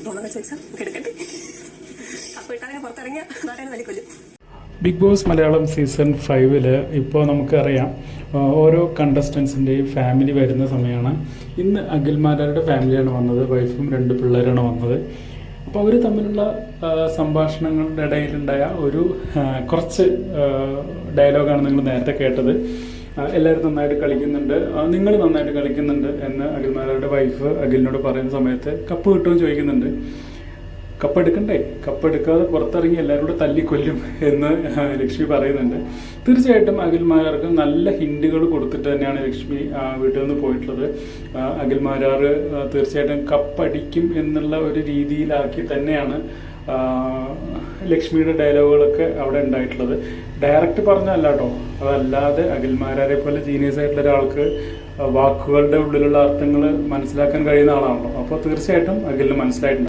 പോകണമെന്ന് ചോദിച്ചാൽ എടുക്കട്ടെ. കപ്പ് ഇട്ടാൽ പുറത്തിറങ്ങിയ നാരായണ വലിക്കൊല്ലും. ബിഗ് ബോസ് മലയാളം സീസൺ 5 ഇപ്പോൾ നമുക്കറിയാം ഓരോ കണ്ടസ്റ്റൻസിൻ്റെയും ഫാമിലി വരുന്ന സമയമാണ്. ഇന്ന് അഖിൽമാരാരുടെ ഫാമിലിയാണ് വന്നത്, വൈഫും 2 പിള്ളേരാണ് വന്നത്. അപ്പോൾ അവർ തമ്മിലുള്ള സംഭാഷണങ്ങളുടെ ഇടയിലുണ്ടായ ഒരു കുറച്ച് ഡയലോഗാണ് നിങ്ങൾ നേരത്തെ കേട്ടത്. എല്ലാവരും നന്നായിട്ട് കളിക്കുന്നുണ്ട്, നിങ്ങൾ നന്നായിട്ട് കളിക്കുന്നുണ്ട് എന്ന് അഖിൽമാരാരുടെ വൈഫ് അഖിലിനോട് പറയുന്ന സമയത്ത് കപ്പ് കിട്ടുമെന്ന് ചോദിക്കുന്നുണ്ട്. കപ്പെടുക്കണ്ടേ, കപ്പെടുക്കാതെ പുറത്തിറങ്ങി എല്ലാവരും കൂടെ തല്ലിക്കൊല്ലും എന്ന് ലക്ഷ്മി പറയുന്നുണ്ട്. തീർച്ചയായിട്ടും അഖിൽമാരാർക്ക് നല്ല ഹിൻഡുകൾ കൊടുത്തിട്ട് തന്നെയാണ് ലക്ഷ്മി വീട്ടിൽ നിന്ന് പോയിട്ടുള്ളത്. അഖിൽമാരാർ തീർച്ചയായിട്ടും കപ്പടിക്കും എന്നുള്ള ഒരു രീതിയിലാക്കി തന്നെയാണ് ലക്ഷ്മിയുടെ ഡയലോഗുകളൊക്കെ അവിടെ ഉണ്ടായിട്ടുള്ളത്. ഡയറക്റ്റ് പറഞ്ഞല്ല കേട്ടോ, അതല്ലാതെ അഖിൽമാരാരെ പോലെ ജീനിയസ് ആയിട്ടുള്ള ഒരാൾക്ക് വാക്കുകളുടെ ഉള്ളിലുള്ള അർത്ഥങ്ങൾ മനസ്സിലാക്കാൻ കഴിയുന്ന ആളാണല്ലോ. അപ്പോൾ തീർച്ചയായിട്ടും അഖിലിന് മനസ്സിലായിട്ടുണ്ട്.